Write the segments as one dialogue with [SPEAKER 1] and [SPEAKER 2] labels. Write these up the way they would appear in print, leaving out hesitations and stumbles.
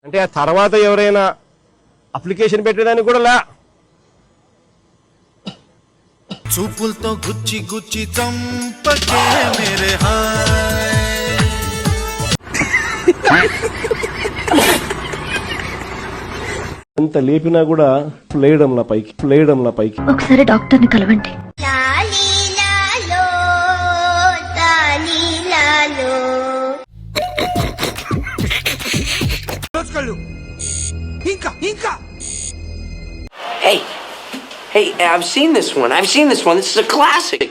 [SPEAKER 1] అంటే ఆ తర్వాత ఎవరైనా అప్లికేషన్ పెట్టడానికి కూడా లే.
[SPEAKER 2] చూపులతో గుచ్చి గుచ్చి చంపకే మేరే
[SPEAKER 1] ఎంత లేపినా కూడా లేయడంలా పైకి
[SPEAKER 3] ఒకసారి డాక్టర్ ని కలవండి.
[SPEAKER 4] Hey, I've seen this one. This is a classic.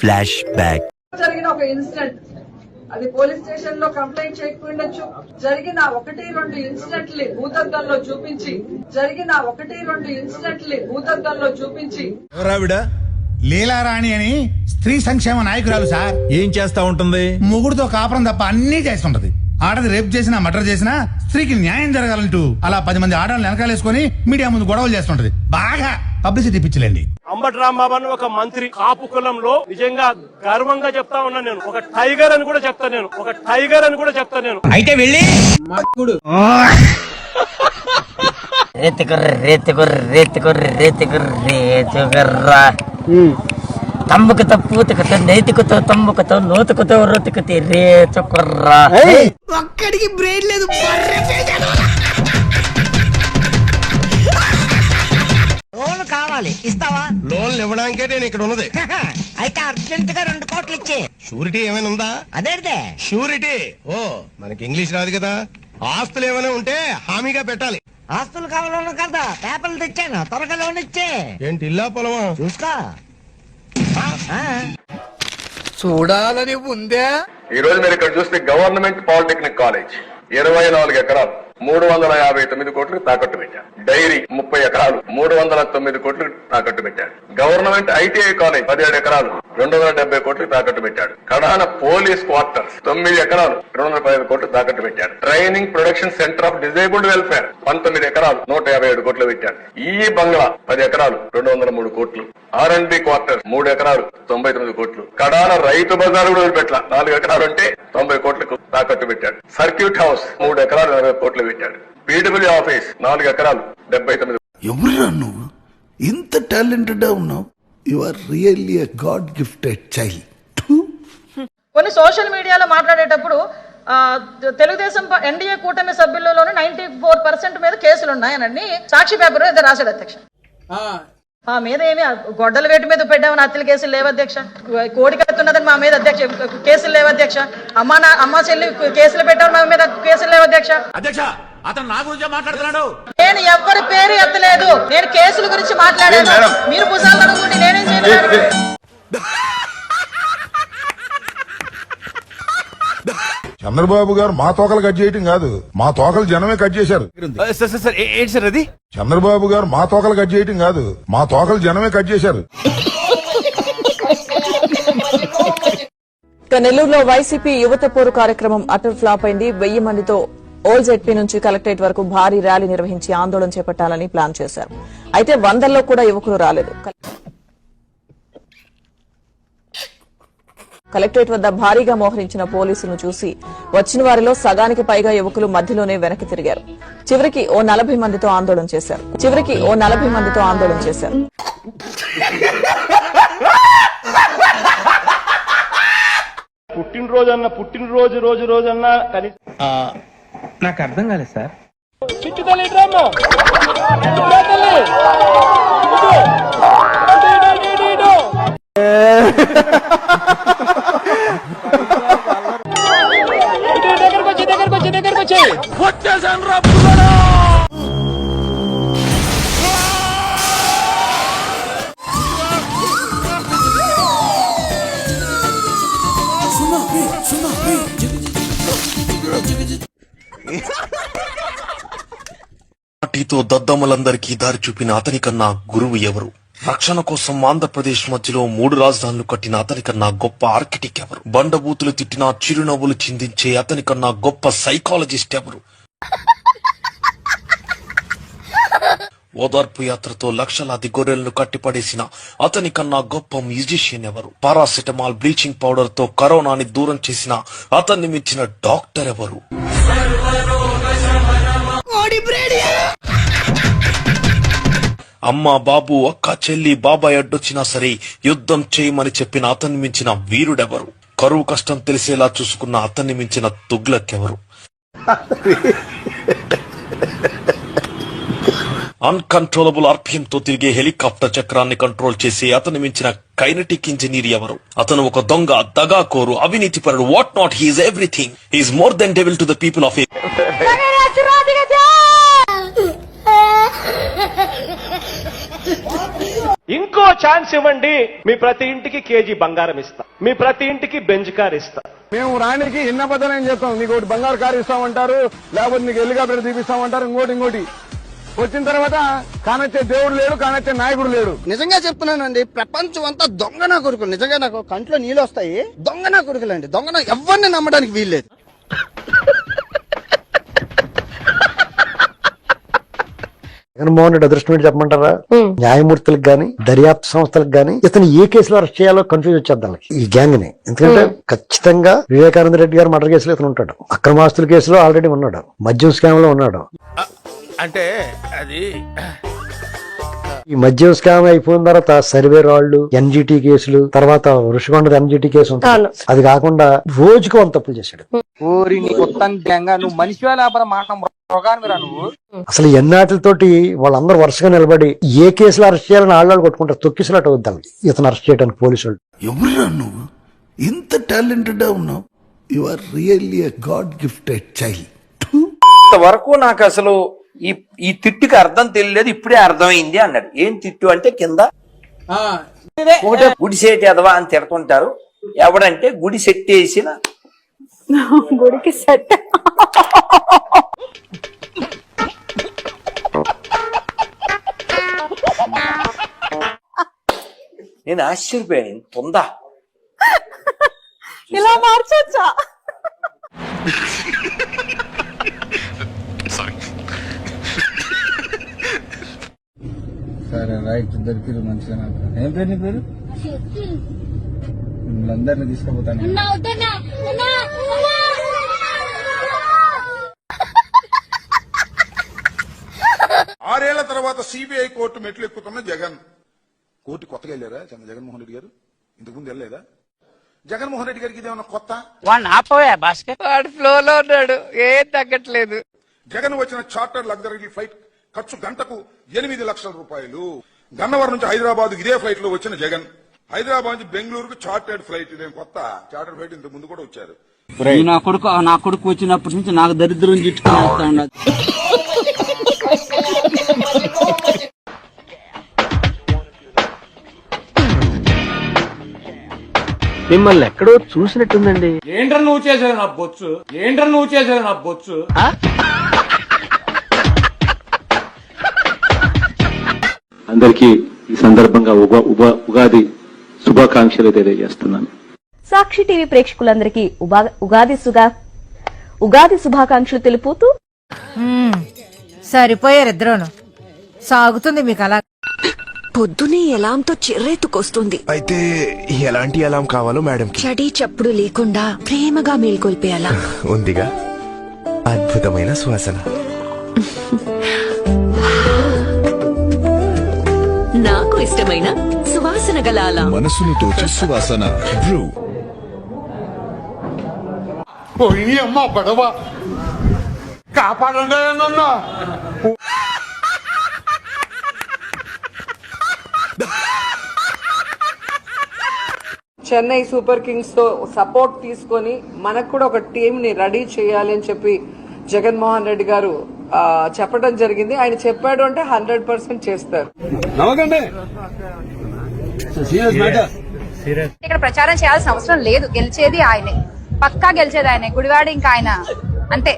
[SPEAKER 2] Flashback.
[SPEAKER 5] జరిగిన ఒక ఇన్సిడెంట్ అది పోలీస్ స్టేషన్ లో కంప్లైంట్ చేయకపోయిండొచ్చు. జరిగిన 1-2 ఇన్సిడెంట్లీ భూతద్దంలో చూపించి
[SPEAKER 6] ఎవరావిడ? లీలారాణి అని స్త్రీ సంక్షేమ నాయకురాలు సార్.
[SPEAKER 7] ఏం చేస్తా ఉంటుంది?
[SPEAKER 6] మొగుడుతో కాపురం తప్ప అన్ని చేస్తుంటది. ఆడది రేప్ చేసినా మర్డర్ చేసినా స్త్రీకి న్యాయం జరగాలంటూ అలా 10 మంది ఆడవాళ్ళని వెనకాలేసుకుని మీడియా ముందు గొడవలు చేస్తుంటది. బాగా పబ్లిసిటీ పిచ్చిలేండి.
[SPEAKER 1] అంబటి రాంబాబు అని ఒక మంత్రి కాపు కులంలో నిజంగా గర్వంగా చెప్తా ఉన్నా నేను. ఒక టైగర్ అని కూడా చెప్తా నేను.
[SPEAKER 7] అయితే వెళ్ళి
[SPEAKER 8] తమ్ముకుతో పూతుకుతో నేతికుతో తమ్ముకుతో నోతుకుతో రొతుకుతే రేచుకుర్రా.
[SPEAKER 2] ఒక్కడికి బ్రెయిన్ లేదు.
[SPEAKER 8] లోన్ కావాలి, ఇస్తావా?
[SPEAKER 6] లోన్లు ఇవ్వడానికే నేను ఇక్కడ ఉన్నది.
[SPEAKER 8] అయితే అర్జెంట్ గా 2 కోట్లు ఇచ్చే.
[SPEAKER 6] షూరిటీ ఏమైనా ఉందా?
[SPEAKER 8] అదేంటే
[SPEAKER 6] షూరిటీ? ఓ, మనకి ఇంగ్లీష్ రాదు కదా. ఆస్తులు ఏమైనా ఉంటే హామీగా పెట్టాలి.
[SPEAKER 8] ఆస్తులు కావాలన్నా కదా, పేపర్లు తెచ్చాను, త్వరగా లోన్ ఇచ్చే.
[SPEAKER 6] ఏంటి ఇల్లా పొలమా?
[SPEAKER 8] చూసుకో.
[SPEAKER 2] చూడాలని ఉందే.
[SPEAKER 9] ఈ రోజు మీరు ఇక్కడ చూస్తే గవర్నమెంట్ పాలిటెక్నిక్ కాలేజ్ 24 ఎకరాలు 359 కోట్లు తాకట్టు పెట్టారు. డైరీ 30 ఎకరాలు 309 కోట్లు తాకట్టు పెట్టాడు. గవర్నమెంట్ ఐటీఐ కాలేజ్ 17 ఎకరాలు 270 కోట్లు తాకట్టు పెట్టాడు. కడాన పోలీస్ క్వార్టర్స్ 9 ఎకరాలు 215 కోట్లు తాకట్టు పెట్టాడు. Training production centre of disabled welfare 19 ఎకరాలు 157 కోట్లు పెట్టాడు. ఈ బంగ్లా 10 ఎకరాలు 203 కోట్లు. R&B క్వార్టర్స్ 3 ఎకరాలు 99 కోట్లు. కడాన రైతు బజార్ కూడా వదిలిపెట్ల 4 ఎకరాలు అంటే 90 కోట్లకు తాకట్టు పెట్టాడు. సర్క్యూట్ హౌస్ 3 ఎకరాలు 40 కోట్లు పెట్టాడు. పీడబ్ల్యూ ఆఫీస్ 4 ఎకరాలు 79.
[SPEAKER 2] ఎవరురా నువ్వు? ఇంత టాలెంటెడ్ ఉన్నావు. You are really a god gifted child.
[SPEAKER 5] కొన్ని సోషల్ మీడియాలో మాట్లాడేటప్పుడు తెలుగుదేశం ఎన్డీఏ కూటమి సభ్యులలోనే 94% మీద కేసులు ఉన్నాయనండి సాక్షి పేపర్ ఏదో రాశాడు అధ్యక్ష. మా మీద ఏమి గొడ్డల వేటి మీద పెట్టామని హత్యల కేసులు లేవు అధ్యక్ష. కోడి కత్తున్నదని మా మీద అధ్యక్ష కేసులు లేవు అధ్యక్ష. అమ్మ చెల్లి కేసులు పెట్టామని మా మీద కేసులు లేవు అధ్యక్ష.
[SPEAKER 7] అతను నా గురించి మాట్లాడుతున్నాడు.
[SPEAKER 5] నేను ఎవరి పేరు ఎత్తలేదు. నేను కేసుల గురించి మాట్లాడాను. మీరు భుజాలు అనుకోండి, నేనేం చేయలేదు.
[SPEAKER 10] చంద్రబాబు గారు మా తోకలు కట్ చేయటం కాదు, మా తోకలు జనమే కట్ చేశారు.
[SPEAKER 7] ఏంటి సార్ అది?
[SPEAKER 10] చంద్రబాబు గారు మా తోకలు కట్ చేయటం కాదు, మా తోకలు జనమే కట్ చేశారు.
[SPEAKER 11] నెల్లూరులో వైసీపీ యువత పోరు కార్యక్రమం అటర్ ఫ్లాప్ అయింది. 1000 మందితో ఓల్డ్ జెడ్పీ నుంచి కలెక్టరేట్ వరకు భారీ ర్యాలీ నిర్వహించి ఆందోళన చేపట్టాలని ప్లాన్ చేశారు. అయితే 100లో కూడా యువకులు రాలేదు. కలెక్టరేట్ వద్ద భారీగా మోహరించిన పోలీసులను చూసి వచ్చిన వారిలో సగానికి పైగా యువకులు మధ్యలోనే వెనక్కి తిరిగారు. చివరికి ఓ 40 మందితో ఆందోళన చేశారు.
[SPEAKER 1] పుట్టినరోజు రోజన్నా
[SPEAKER 7] నాకు అర్థం కాలేదు సార్.
[SPEAKER 2] పార్టీతో దద్దమ్మలందరికీ దారి చూపిన అతని కన్నా గురువు ఎవరు? రక్షణ కోసం ఆంధ్రప్రదేశ్ మధ్యలో 3 రాజధానులు కట్టిన అతని కన్నా గొప్ప ఆర్కిటెక్ట్ ఎవరు? బండబూతులు తిట్టినా చిరునవ్వులు చిందించే అతని కన్నా గొప్ప సైకాలజిస్ట్ ఎవరు? ఓదార్పు యాత్రతో లక్షలాది గొర్రెలను కట్టిపడేసిన అతని కన్నా గొప్ప మ్యూజిషియన్ ఎవరు? పారాసిటమాల్ బ్లీచింగ్ పౌడర్ తో కరోనాని దూరం చేసిన అతన్ని మించిన డాక్టర్ ఎవరు? అమ్మ, బాబు, అక్క, చెల్లి, బాబాయ్ అడ్డొచ్చినా సరే యుద్ధం చేయమని చెప్పిన అతన్ని మించిన వీరుడెవరు? కరువు కష్టం తెలిసేలా చూసుకున్న అతన్ని మించిన తుగ్లక్ ఎవరు? అన్కంట్రోలబుల్ ఆర్పిఎంతో తిరిగే హెలికాప్టర్ చక్రాన్ని కంట్రోల్ చేసి అతను మించిన కైనటిక్ ఇంజనీర్ ఎవరు? అతను ఒక దొంగ, దగాకోరు, అవినీతిపరుడు. What not, he's everything. He's more than devil to the people of
[SPEAKER 1] ఇంకో ఛాన్స్ ఇవ్వండి, మీ ప్రతి ఇంటికి కేజీ బంగారం ఇస్తా, మీ ప్రతి ఇంటికి బెంజ్ కార్ ఇస్తా.
[SPEAKER 3] మేము రానికి ఎన్న బద్దలేం చేస్తాం. నీకు ఒకటి బంగారు కారు ఇస్తామంటారు, లేకపోతే నీకు హెలికాప్టర్ తీపిస్తామంటారు, ఇంకోటి. వచ్చిన తర్వాత కానొచ్చే దేవుడు లేడు, కానొచ్చే నాయకుడు లేడు.
[SPEAKER 8] నిజంగా చెప్తున్నానండి, ప్రపంచం అంతా దొంగ నా కొడుకులు. నిజంగా నాకు కంట్లో నీళ్ళు వస్తాయి. దొంగ నా కొడుకులండి, దొంగ ఎవరిని నమ్మడానికి వీల్లేదు.
[SPEAKER 12] జగన్మోహన్ రెడ్డి అదృష్టం ఏంటి చెప్పమంటారా? న్యాయమూర్తులకు గాని, దర్యాప్తు సంస్థలకు గాని ఇతను ఏ కేసులో అరెస్ట్ చేయాలో కన్ఫ్యూజ్ వచ్చేద్దాం ఈ గ్యాంగ్ ని. ఎందుకంటే ఖచ్చితంగా వివేకానంద రెడ్డి గారు మర్డర్ కేసులో ఇతను ఉంటాడు, అక్రమాస్తుల కేసులో ఆల్రెడీ ఉన్నాడు, మద్యం స్కామ్ లో ఉన్నాడు.
[SPEAKER 7] అంటే అది
[SPEAKER 12] ఈ మద్యం స్కామ్ అయిపోయిన తర్వాత సర్వే రాళ్లు, ఎన్జిటి కేసులు, తర్వాత ఋషికొండ ఎన్జిటి కేసు ఉంటుంది. అది కాకుండా రోజుకు 100 తప్పులు చేశాడు.
[SPEAKER 8] నువ్వు మనిషి లేకపోతే మాట నువ్వు
[SPEAKER 12] అసలు ఎన్నాటితోటి వాళ్ళందరూ వరుసగా నిలబడి ఏ కేసులో అరెస్ట్ చేయాలని ఆళ్ళు కొట్టుకుంటారు. తొక్కిసలాట వద్దాం ఇతను అరెస్ట్ చేయడానికి పోలీసు వాళ్ళు.
[SPEAKER 10] ఎవరురా నువ్వు? ఇంత టాలెంటెడ్ ఉన్నావు. You are really a god gifted child.
[SPEAKER 4] వరకు నాకు అసలు ఈ తిట్టుకి అర్థం తెలియలేదు, ఇప్పుడే అర్థమైంది అన్నాడు. ఏం తిట్టు అంటే కింద ఒకటే గుడిసేటి అదవా అని తిడుతుంటారు. ఎవడంటే గుడి సెట్ వేసిన
[SPEAKER 11] గుడికి సెట్
[SPEAKER 4] నేను ఆశ్చర్యపోయాను, ఇంత ఉందా?
[SPEAKER 11] ఇలా మార్చొచ్చా?
[SPEAKER 3] సరే రైట్, దొరికిరు మంచిగా. ఏం పేరు నీ పేరు? అందరినీ తీసుకుపోతాను.
[SPEAKER 10] 6 ఏళ్ల తర్వాత సిబిఐ కోర్టు మెట్లు ఎక్కుతున్న జగన్. కోర్టు కొత్తగా వెళ్ళారా జగన్మోహన్ రెడ్డి గారు? ఇంతకుముందు వెళ్ళలేదా? జగన్మోహన్ రెడ్డి గారికి ఇదేమన్నా కొత్త?
[SPEAKER 8] వాడు ఫ్లో లో ఉన్నాడు, ఏం తగ్గట్లేదు.
[SPEAKER 10] జగన్ వచ్చిన చార్టర్ లగ్జరీ ఫ్లైట్ ఖర్చు గంటకు 8 లక్షల రూపాయలు. గన్నవరం నుంచి హైదరాబాద్ ఇదే ఫ్లైట్ లో వచ్చిన జగన్ హైదరాబాద్ నుంచి బెంగళూరుకు చార్టర్డ్ ఫ్లైట్. ఇదేం కొత్త? చార్టర్డ్ ఫ్లైట్ ఇంతకు ముందు కూడా వచ్చారు.
[SPEAKER 8] నా కొడుకు వచ్చినప్పటి నుంచి నాకు దరిద్రం చుట్టుకుని ఉన్నది.
[SPEAKER 12] మిమ్మల్ని ఎక్కడో చూసినట్టుందండి.
[SPEAKER 1] ఏంట్రా నువ్వు చేసేది నా బొచ్చు? ఏంట్రా నువ్వు చేసేది నా బొచ్చు?
[SPEAKER 13] అందరికీ ఈ సందర్భంగా ఉగాది శుభాకాంక్షలు తెలియజేస్తున్నాను.
[SPEAKER 11] సాక్షి టీవీ ప్రేక్షకులందరికీ ఉగాది శుభాకాంక్షలు తెలుపుతూ
[SPEAKER 8] సరిపోయారు ఇద్దరును. సాగుతుంది మీకు అలా.
[SPEAKER 11] పొద్దునే ఎలాంతో చిర్రెత్తుకొస్తుంది.
[SPEAKER 3] అయితే ఎలాంటి అలాం కావాలో మేడం?
[SPEAKER 11] చడి చప్పుడు లేకుండా ప్రేమగా మేల్కొల్పేయాలా
[SPEAKER 3] ఉందిగా అద్భుతమైన సువాసన.
[SPEAKER 11] నాకు ఇష్టమైన సువాసన గల అలా
[SPEAKER 10] మనసును తోచే సువాసన బ్రూ. అమ్మ పడవ కాపాడండి నన్ను.
[SPEAKER 8] చెన్నై సూపర్ కింగ్స్ తో సపోర్ట్ తీసుకొని మనకు కూడా ఒక టీం ని రెడీ చేయాలి అని చెప్పి జగన్మోహన్ రెడ్డి గారు చెప్పడం జరిగింది. ఆయన చెప్పాడు అంటే 100% చేస్తారు.
[SPEAKER 11] ఇక్కడ ప్రచారం చేయాల్సిన అవసరం లేదు, గెలిచేది ఆయనే, పక్కా గెలిచేది ఆయనే. గుడివాడ ఇంకా ఆయన అంతే.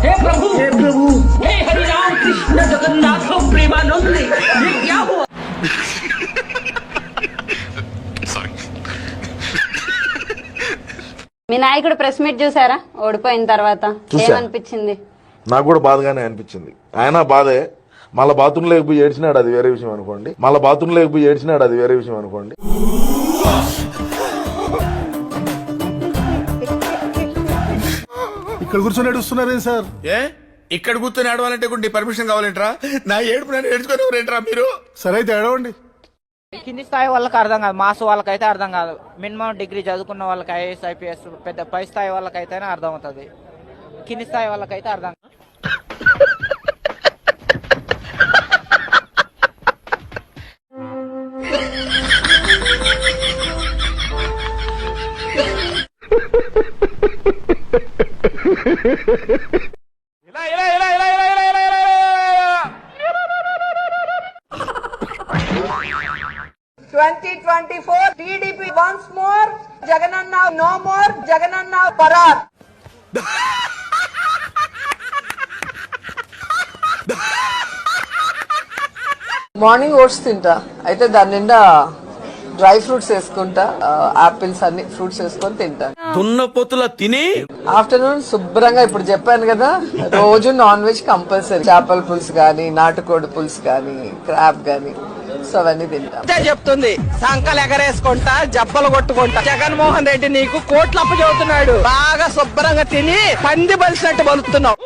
[SPEAKER 8] हे प्रभु हे हरि राम कृष्ण जगन्नाथ
[SPEAKER 14] మీ నాయకుడు ప్రెస్ మీట్ చూసారా ఓడిపోయిన తర్వాత ఏమనిపించింది?
[SPEAKER 3] నాకు కూడా బాధగానే అనిపించింది. ఆయన బాధే, మళ్ళీ బాత్రూమ్ లేకపోయి ఏడ్చినాడు, అది వేరే విషయం అనుకోండి.
[SPEAKER 6] ఇక్కడ కూర్చొని ఏడుస్తున్నారే సార్?
[SPEAKER 7] ఏ ఇక్కడ కూర్చొని ఆడవాలంటే కూడా నీ పర్మిషన్ కావాలంటరా? నా ఏడుపు నేను ఏడ్చుకొని ఏంట్రా మీరు?
[SPEAKER 6] సరే అయితే ఏడవండి.
[SPEAKER 5] కింది స్థాయి వాళ్ళకి అర్థం కాదు, మాస్ వాళ్ళకైతే అర్థం కాదు. మినిమం డిగ్రీ చదువుకున్న వాళ్ళకి ఐఏఎస్ ఐపీఎస్ పెద్ద పై స్థాయి వాళ్ళకైతేనే అర్థం అవుతుంది. కింది స్థాయి వాళ్ళకైతే అర్థం కాదు.
[SPEAKER 1] ఇలా ఇలా ఇలా ఇలా ఇలా ఇలా ఇలా ఇలా ఇలా.
[SPEAKER 8] 2024 TDP once more, Jagananna no more, Jagananna పరార్. మార్నింగ్ ఓట్స్ తింటా, అయితే దాని నిండా డ్రై ఫ్రూట్స్ వేసుకుంటా, ఆపిల్స్ అన్ని ఫ్రూట్స్ వేసుకొని తింటా.
[SPEAKER 7] దున్నపోతులా తిని
[SPEAKER 8] ఆఫ్టర్నూన్ శుభ్రంగా ఇప్పుడు చెప్పాను కదా, రోజు నాన్ వెజ్ కంపల్సరీ. చేపల పులుసు గానీ, నాటుకోడి పులుసు గానీ, క్రాబ్ గానీ, సో అవన్నీ తింటా.
[SPEAKER 5] చెప్తుంది సంకలు ఎగరేసుకుంటా, జబ్బలు కొట్టుకుంటా. జగన్మోహన్ రెడ్డి నీకు కోట్లు అప్పు చదువుతున్నాడు. బాగా శుభ్రంగా తిని పంది బలిసినట్టు బలుతున్నావు.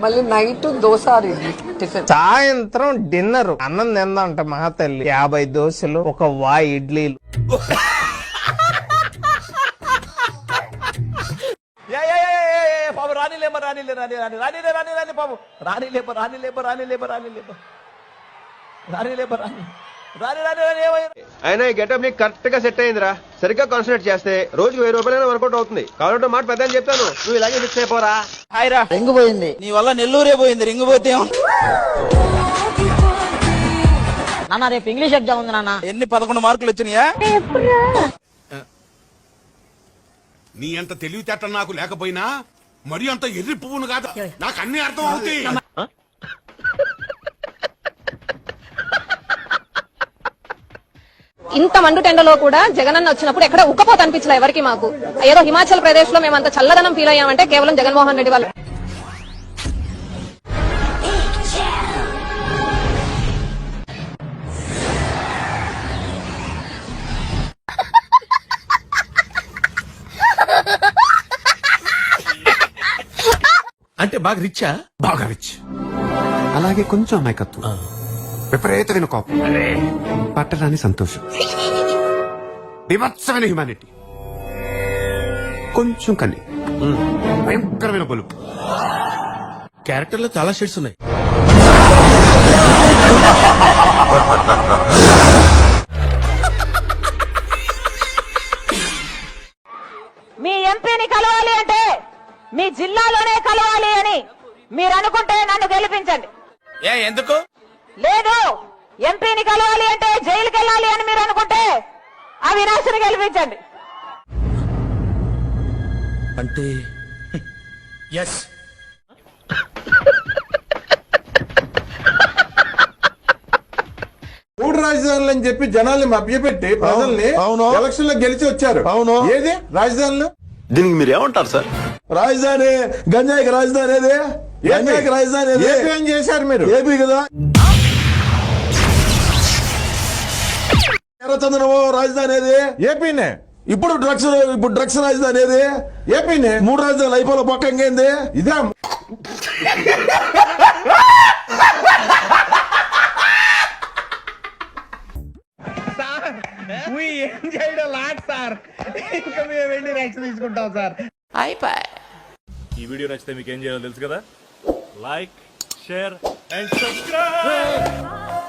[SPEAKER 8] మళ్ళీ నైట్ దోశ టిఫిన్.
[SPEAKER 5] సాయంత్రం డిన్నర్ అన్నం తిందంట మహాతల్లి. 50 దోశలు, ఒక వాయి ఇడ్లీలు.
[SPEAKER 1] అయినా ఈ గెటప్ నీకు కరెక్ట్ గా సెట్ అయిందిరా. సరిగ్గా కాన్సన్ట్రేట్ చేస్తే రోజుకి 1000 రూపాయలైనా వర్కౌట్ అవుతుంది. కాబట్టి మాట పెద్ద అని చెప్తాను, నువ్వు ఇలాగే ఫిక్స్ అయిపోరా.
[SPEAKER 5] హాయ్రా, రింగు పోయింది నీ వల్ల, నెల్లూరే పోయింది, రింగు పోతే. నాన్న రేపు ఇంగ్లీష్ ఎగ్జామ్ ఉంది నాన్న. ఎన్ని 11 మార్కులు వచ్చినాయా?
[SPEAKER 10] నీ అంత తెలివితేట నాకు లేకపోయినా మరి అంత ఎర్రి పువ్వును కాదు, నాకు అన్ని అర్థం అవుతాయి.
[SPEAKER 14] ఇంత మండుటెండలో కూడా జగనన్న వచ్చినప్పుడు ఎక్కడ ఉక్కపోత అనిపించలే ఎవరికి. మాకు ఏదో హిమాచల్ ప్రదేశ్ లో మేమంత చల్లదనం ఫీల్ అయ్యామంటే కేవలం జగన్మోహన్ రెడ్డి వాళ్ళు.
[SPEAKER 7] అంటే బాగా రిచ్చా?
[SPEAKER 10] బాగా రిచ్, అలాగే కొంచెం అమాయకత్వం, విపరీతమైన కోపం, పట్టరాని సంతోషం, వివత్సమైన హ్యుమానిటీ, కొంచెం కన్ని, భయంకరమైన బలుపు.
[SPEAKER 7] క్యారెక్టర్ లో చాలా షేడ్స్ ఉన్నాయి.
[SPEAKER 5] మీ ఎంపీని కలవాలి అంటే మీ జిల్లాలోనే కలవాలి అని మీరు అనుకుంటే నన్ను గెలిపించండి.
[SPEAKER 7] ఎందుకు
[SPEAKER 5] లేదు, ఎంపీని కలవాలి అంటే జైలుకి వెళ్ళాలి అని మీరు అనుకుంటే అవినాష్ని గెలిపించండి.
[SPEAKER 7] అంటే ఎస్.
[SPEAKER 3] మూడు రాజధానులు అని చెప్పి జనాల్ని మభ్యపెట్టి ప్రజల్ని ఎలక్షన్ లో గెలిచి వచ్చారు. అవును, ఏది రాజధానులు?
[SPEAKER 10] దీనికి మీరు ఏమంటారు సార్?
[SPEAKER 3] రాజధాని గంజాయికి రాజధాని ఏది? గంజాయికి రాజధాని ఏం చేశారు మీరు? ఏపీ కదా. ఎర్రచందనం రాజధాని ఏది? ఏపీనే. ఇప్పుడు డ్రగ్స్ రాజధాని ఏది? ఏపీనే. 3 రాజధానులు అయిపోలే, పక్క ఇంకేంది? ఇదే
[SPEAKER 5] ఏం చేయడం లాట్ సార్, ఇంకా మేము వెళ్ళి రైట్స్ తీసుకుంటాం సార్. అయిపోయి.
[SPEAKER 1] ఈ వీడియో నచ్చితే మీకు ఏం చేయాలో తెలుసు కదా. Like, share and subscribe.